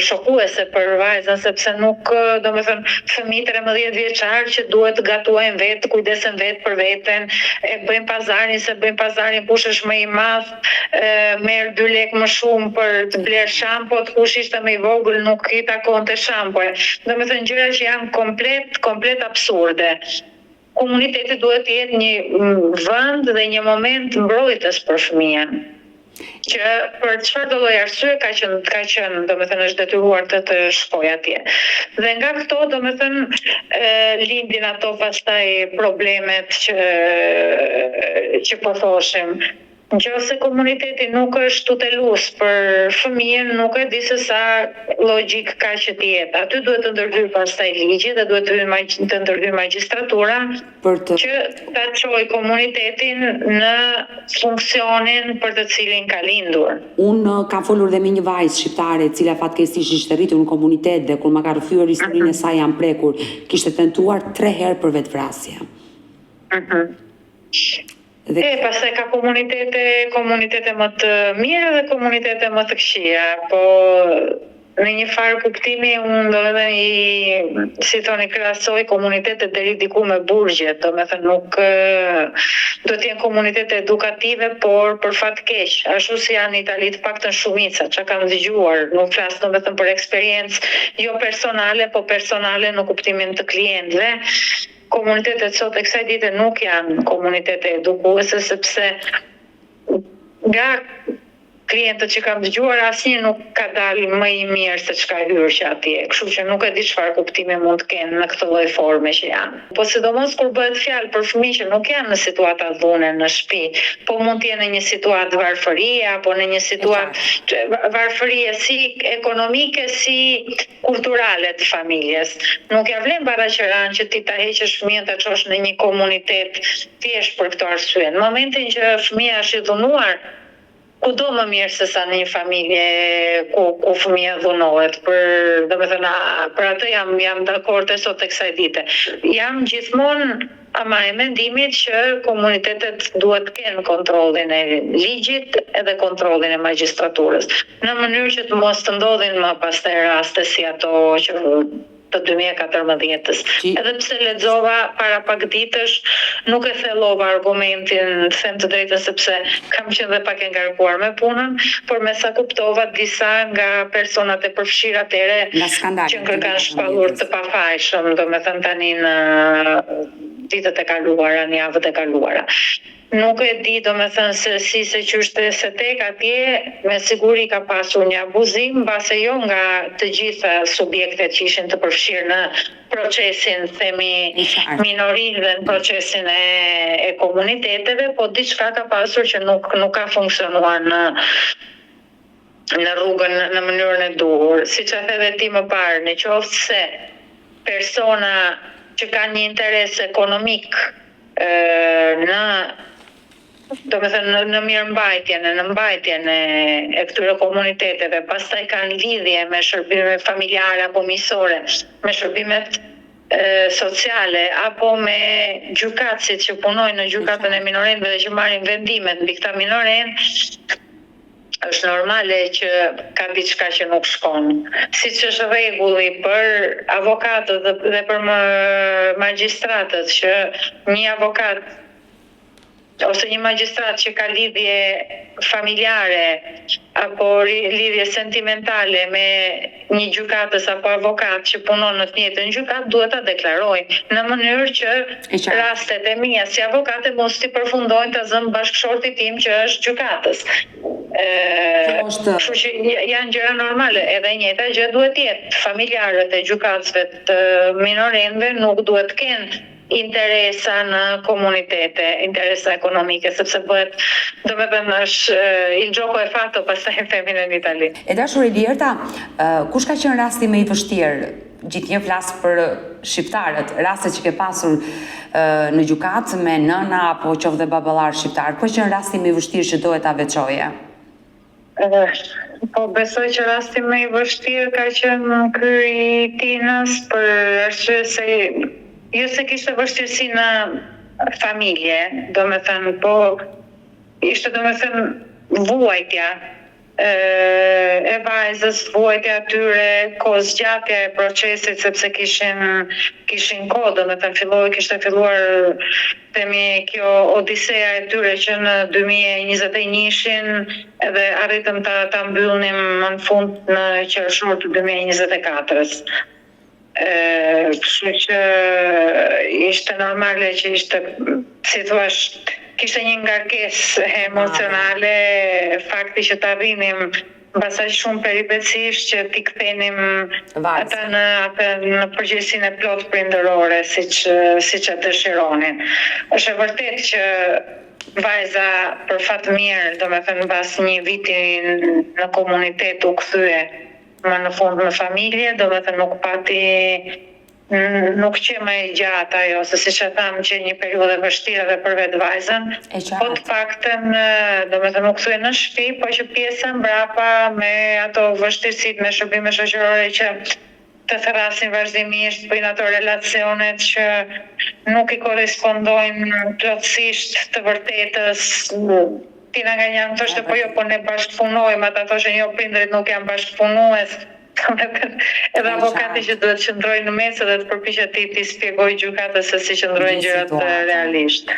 shokuese për vajzën, sepse nuk, domethënë fëmijë 13 vjeçar që duhet gatuajnë vetë, kujdesen vetë për veten, e bëjnë pazarin, se bëjnë pazarin kush është më i madh, merr 2 lekë më shumë për të bler shampot, kush ishte më i vogël nuk i takonte shampoja. Domethënë gjëra që janë komplet absurde. Komuniteti duhet të jetë një vend dhe një moment mbrojtës për fëmijën, që për çfarë do lloj arsye ka qenë domethënë është detyruar të shkojë atje. Dhe nga këto domethënë lindin ato pastaj problemet që po thoshim. Nëse komuniteti nuk është tutelus për fëmijën, nuk e di se sa logjik ka që të jetë. Aty duhet të ndërhyjë pastaj ligji dhe duhet të ndërhyjë magjistratura që ta çojë komunitetin në funksionin për të cilin ka lindur. Unë kam folur dhe me një vajzë shqiptare e cila fatkeqësisht ishte rritur në komunitet dhe kur më ka rrëfyer historinë e saj jam prekur, kishte tentuar 3 herë për vetvrasje. Pastaj ka komunitete më të mira dhe komunitete më të këqija, po në një farë kuptimi unë domethënë si thoni krahasoj komunitetet deri diku me burgjet, domethënë nuk do të jenë komunitete edukative, por për fat keq, ashtu si janë në Itali të paktën shumica, çka kam dëgjuar, nuk flas domethënë për eksperiencë jo personale, po personale në kuptimin të klientëve. Komunitetet sot e kësaj dite nuk janë komunitete edukuese, sepse nga klientët që kam dëgjuar asnjë nuk ka dalë më i mirë se çka hyrë që atje. Kështu që nuk e di çfarë kuptimi mund të kenë në këtë lloj forme që janë. Po sidomos kur bëhet fjalë për fëmijë që nuk janë në situata dhune në shtëpi, po mund të jenë në një situatë varfërie apo në një situatë varfërie si ekonomike si kulturale të familjes. Nuk ja vlen baraqëran që ti ta heqësh fëmijën ta çosh në një komunitet thjesht për këtë arsye. Në momentin që fëmia është i dhunuar, kudo më mirë se sa në një familje ku fëmia dhunohet. Domethënë për atë jam dakord sot e kësaj dite. Jam gjithmonë ama e mendimit që komunitetet duhet të kenë kontrollin e ligjit edhe kontrollin e magjistraturës, në mënyrë që të mos të ndodhin më pastaj raste si ato që të 2014-s. Edhe pse lexova para pak ditësh, nuk e thellova argumentin, them të drejtën, sepse kam qenë dhe pak e ngarkuar me punën, por me sa kuptova disa nga personat e përfshirë atëre që kërkan shpallur të pafajshëm, domethënë tani në ditët e kaluara, në javët e kaluara. Nuk e di domethënë se qyshte se tek atje me siguri ka pasur një abuzim, mbase jo nga të gjitha subjektet që ishin të përfshirë në procesin themi minorin dhe në procesin e komuniteteve, po diçka ka pasur që nuk ka funksionuar në rrugën në mënyrën e duhur. Siç e the ti më parë, në qoftë se persona që kanë një interes ekonomik në mirëmbajtjen, në mbajtjen e këtyre komuniteteve, pastaj kanë lidhje me shërbime familjare apo miqësore, me shërbimet sociale apo me gjykatësit që punojnë në gjykatën e minorenëve dhe që marrin vendimet mbi këta minorenë, është normale që ka diçka që nuk shkon. Siç është rregulli për avokatët dhe për magjistratët që një avokat ose një magjistrat që ka lidhje familjare apo lidhje sentimentale me një gjykatës apo avokat që punon në të njëjtën gjykatë, duhet ta deklarojë në mënyrë që rastet e mia si avokate mos t'i përfundojnë të zëm bashkëshortit tim që është gjykatës. Kështu që janë gjëra normale, edhe njëjta gjë duhet të jetë. Familjarët e gjykatësve të minorendve nuk duhet të kenë interesa në komunitete, interesa ekonomike, sepse bëhet, domethënë është il gioco è fatto, pastaj e themi në Itali. E dashur Elierta, kush ka qenë rasti më i vështirë? Gjithnjë flas për shqiptarët, rastet që ke pasur në gjykatë me nëna apo qoftë dhe baballar shqiptar. Ku qenë rasti më i vështirë që dohet ta veçoje? Po besoj që rasti më i vështirë ka qenë ky i Tinës, për arsye se jo se kishte vështirësi në familje, domethënë, po ishte domethënë vuajtja e vajzës, vuajtja atyre, kozgjatja e procesit, sepse kishin kohë, domethënë kishte filluar themi kjo odiseja e tyre që në 2021 edhe arritëm ta mbyllnim në fund në qershor të 2024-s. Kështu që ishte normale që ishte, si thua, kishte një ngarkesë emocionale, fakti që të arrinim mbas aq shumë peripecish që t'i kthenim ata në përgjegjësinë e plot prindërore, siç e dëshironin. Është e vërtetë që vajza për fat mirë, domethënë mbas një viti në komunitet u kthye më në fund në familje, domethënë nuk që më e gjatë ajo, se siç e tham që një periudhë vështirë edhe për vetë vajzën, po të paktën domethënë u kthye në shtëpi, po që pjesa mbrapa me ato vështirësitë me shërbime shoqërore që të thrasin vazhdimisht, bëjnë ato relacionet që nuk i korrespondojnë plotësisht të vërtetës. Tina nga një thoshte po jo, po ne bashkëpunojmë, ata thoshin jo, prindërit nuk janë bashkëpunues. Edhe avokati që duhet qëndrojë në mes dhe të përpiqet t'i shpjegojë gjykatës se si qëndrojnë gjërat realisht.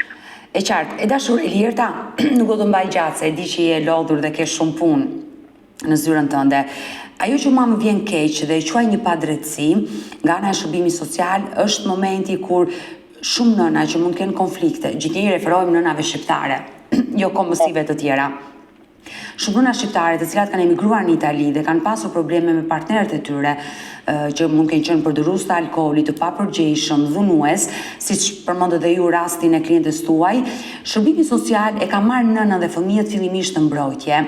E qartë, e dashur Elierta, nuk do të mbaj gjatë, se e di që je lodhur dhe ke shumë punë në zyrën tënde. Ajo që më vjen keq dhe e quaj një padrejtësi nga ana e shërbimit social është momenti kur shumë nëna që mund të kenë konflikte, gjithnjë referohem nënave shqiptare, jo kombësive të tjera. Shumë nëna shqiptare të cilat kanë emigruar në Itali dhe kanë pasur probleme me partnerët e tyre, që mund të kenë qenë përdorus të alkoolit, të papërgjegjshëm, dhunues, siç përmendët edhe ju rastin e klientes tuaj, shërbimi social e ka marrë nënën dhe fëmijët fillimisht në mbrojtje.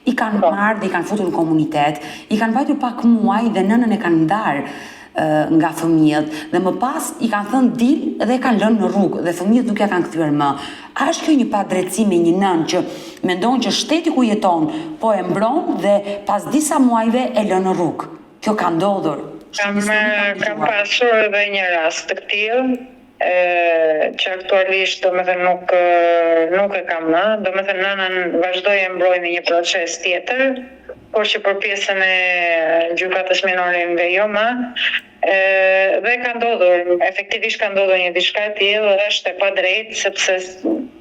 I kanë marrë dhe i kanë futur në komunitet, i kanë vajtur pak muaj dhe nënën e kanë ndarë nga fëmijët dhe më pas i kanë thënë dil dhe e kanë lënë në rrugë dhe fëmijët nuk ja kanë kthyer më. A është kjo një padrejtësi me një nën që mendon që shteti ku jeton po e mbron dhe pas disa muajve e lën në rrugë? Kjo ka ndodhur. Kam pasur edhe një rast të tillë, që aktualisht domethënë nuk e kam më, domethënë nënën vazhdoi e mbroi në një proces tjetër, por që për pjesën e gjykatës minorenve jo më. Dhe ka ndodhur, efektivisht ka ndodhur një diçka e tillë, është e padrejtë sepse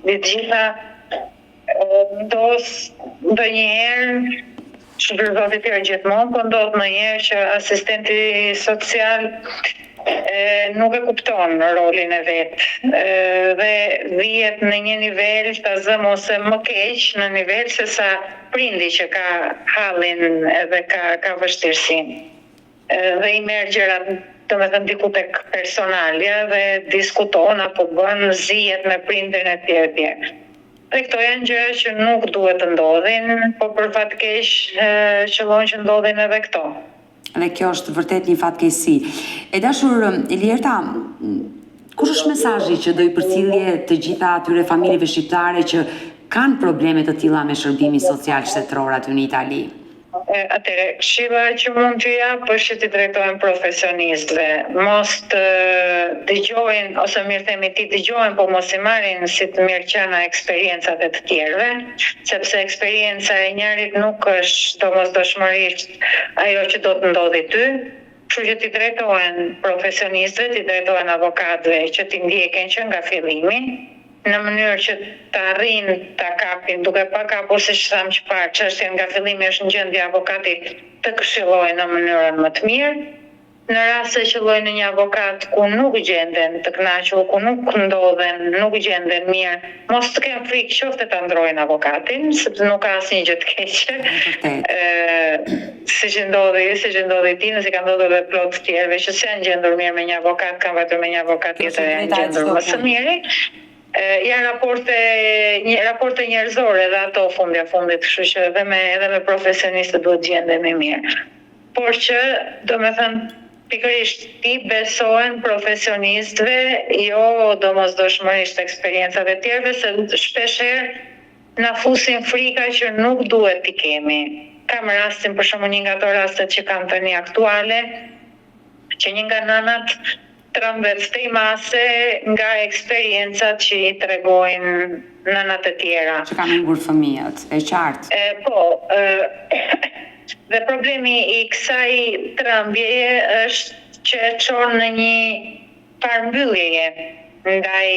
të gjitha ndonjëherë shfrytëzohet të tjerë gjithmonë, po ndodh ndonjëherë që asistenti social nuk e kupton rolin e vet dhe vihet në një nivel të zëm ose më keq, në nivel se sa prindi që ka hallin edhe ka vështirësinë. Dhe i merr gjërat, domethënë diku tek personalja dhe diskuton apo bën zihet me prindin e tjerë. Dhe këto janë gjëra që nuk duhet të ndodhin, po për fat keq qëllon që ndodhin edhe këto. Dhe kjo është vërtet një fatkeqësi. E dashur Elierta, kush është mesazhi që do i përcjellje të gjitha atyre familjeve shqiptare që kanë probleme të tilla me shërbimin social shtetëror aty në Itali? Atëre, këshilla që mund t'ju jap është që t'i drejtohen profesionistëve, mos të dëgjojnë, ose mirë themi t'i dëgjojnë, po mos i marrin si të mirëqëna eksperiencat e të tjerëve, sepse eksperienca e njërit nuk është domosdoshmërisht ajo që do të ndodhi ty. Kështu që t'i drejtohen profesionistëve, t'i drejtohen avokatëve që t'i ndjeken që nga fillimi, në mënyrë që të arrijnë ta kapin, duke pa kapur siç tham që parë, çështja nga fillimi është në gjendje avokati të këshillojë në mënyrën më të mirë. Në rast se qëllojnë në një avokat ku nuk gjenden të kënaqur, ku nuk ndodhen, nuk gjenden mirë, mos të kenë frikë qoftë ta ndrojnë avokatin, sepse nuk ka asnjë gjë të keqe. Siç ndodhi Tinës, si ka ndodhur edhe plot të tjerëve që s'janë gjendur mirë me një avokat, kanë vetëm me një avokat tjetër janë gjendur më së miri. Janë raporte njerëzore dhe ato fundit, kështu që edhe me profesionistët duhet gjendemi mirë. Por që, domethënë, pikërisht ti besohen profesionistëve, jo domosdoshmërisht eksperiencave të tjerëve, se shpeshherë na fusin frika që nuk duhet t'i kemi. Kam rastin, për shembull, një nga ato rastet që kam tani aktuale, që një nga nënat trembet stemase nga eksperiencat që i tregojnë nënat e tjera. Që kanë humbur fëmijët, e qartë. Dhe problemi i kësaj trembjeje është që e çon në një parmbyllje ndaj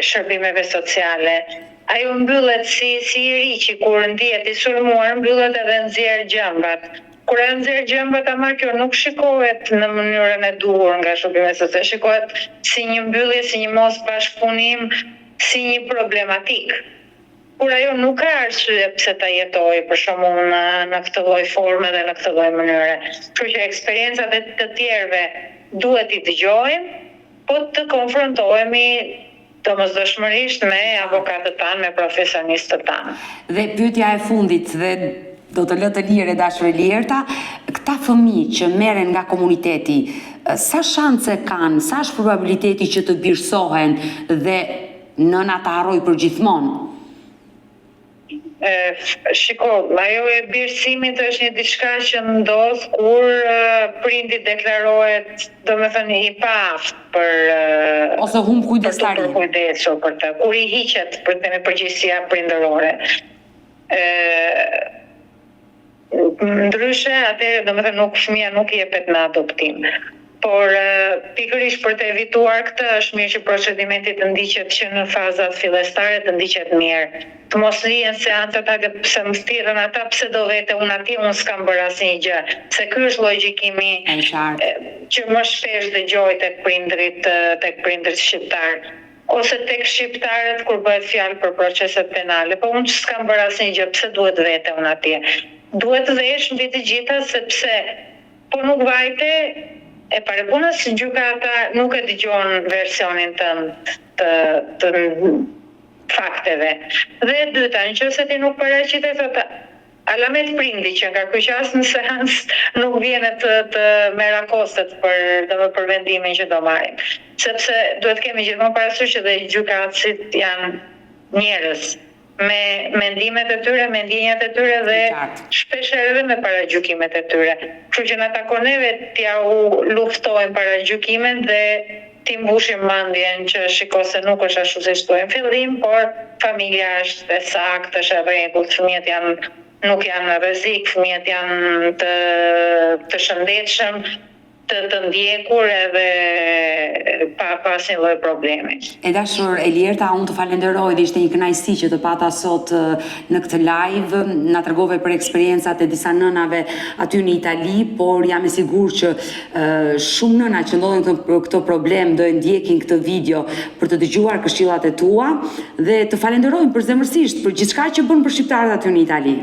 shërbimeve sociale. Ajo mbyllet si i ri që kur ndihet i sulmuar, mbyllet edhe nxjerr gjëmbat. Kur e nxjerr gjëmbat, ama kjo nuk shikohet në mënyrën e duhur nga shërbimet sociale, shikohet si një mbyllje, si një mos bashkëpunim, si një problematik. Kur ajo nuk ka arsye pse ta jetoj, për shembull në këtë lloj forme dhe në këtë lloj mënyre. Kështu që eksperiencat e të tjerëve duhet i dëgjojmë, po të konfrontohemi domosdoshmërisht me avokatët tanë, me profesionistët tanë. Dhe pyetja e fundit, dhe do të lë të lirë dashur Elierta, këta fëmijë që merren nga komuniteti, sa shanse kanë, sa është probabiliteti që të birësohen dhe nëna ta harroj përgjithmonë? Shiko, ajo e birësimit është një diçka që ndodh kur prindi deklarohet, domethënë i paaft për ose humb kujdestari. Për kujdesur për të, kur i hiqet për të me përgjegjësia prindërore. Ndryshe, atëherë domethënë fëmia nuk jepet në adoptim. Por pikërisht për të evituar këtë, është mirë që procedimenti të ndiqet që në fazat fillestare të ndiqet mirë. Të mos lihen seancat pse më thirrën ata, pse do vete unë aty, unë s'kam bërë asnjë gjë. Se ky është logjikimi që më shpesh dëgjoj tek prindrit shqiptar. Ose tek shqiptarët kur bëhet fjalë për proceset penale. Po unë që s'kam bërë asnjë gjë, pse duhet vete unë atje? Duhet vesh mbi të gjitha sepse po nuk vajte e parapunës gjykata nuk e dëgjon versionin tënd të fakteve. Dhe e dyta, nëse ti nuk paraqitet atë alamet prindi që nga ky qas në seancë nuk vjen të merakostet për vendimin që do marrim. Sepse duhet kemi gjithmonë parasysh që dhe gjykatësit janë njerëz me mendimet e tyre, me ndjenjat e tyre dhe shpeshherë edhe me paragjykimet e tyre. Kështu që na takon neve t'ja u luftojmë paragjykimet dhe ti mbushim mendjen që shiko se nuk është ashtu siç thuaj në fillim, por familja është e saktë, është e rregullt, fëmijët nuk janë në rrezik, fëmijët janë të shëndetshëm, të ndjekur edhe pa asnjë lloj problemi. E dashur Elierta, unë të falenderoj dhe ishte një kënaqësi që të pata sot në këtë live. Na tregove për eksperiencat e disa nënave aty në Itali, por jam e sigurt që shumë nëna që ndodhen këto problem do e ndjekin këtë video për të dëgjuar këshillat e tua dhe të falenderojmë përzemërsisht për gjithçka që bën për shqiptarët aty në Itali.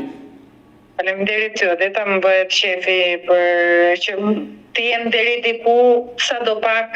Faleminderit ty, dhe ta më bëhet shefi për që të jem deri diku sadopak,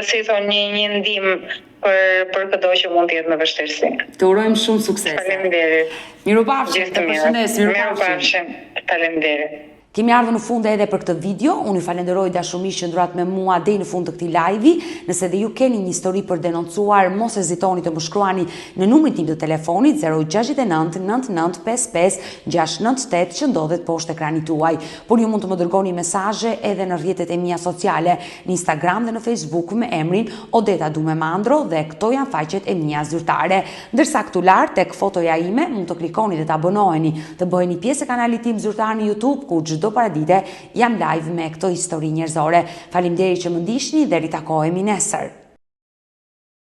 si thon, një ndihmë për këto që mund të jetë në vështirësi. Të urojmë shumë sukses. Faleminderit. Mirupafshim, të përshëndes, mirupafshim. Faleminderit. Kemi ardhur në fund edhe për këtë video. Unë ju falenderoj dashurisht që ndruat me mua deri në fund të këtij live-i. Nëse dhe ju keni një histori për denoncuar, mos hezitoni të më shkruani në numrin tim të telefonit 069 99 55 698 që ndodhet poshtë ekranit tuaj. Por ju mund të më dërgoni mesazhe edhe në rrjetet e mia sociale, në Instagram dhe në Facebook me emrin Odeta Dumemandro dhe këto janë faqet e mia zyrtare. Ndërsa këtu lart tek fotoja ime mund të klikoni dhe të abonoheni, të bëheni pjesë e kanalit tim zyrtar në YouTube ku çdo paradite jam live me këto histori njerëzore. Faleminderit që më ndiqni dhe ritakohemi nesër.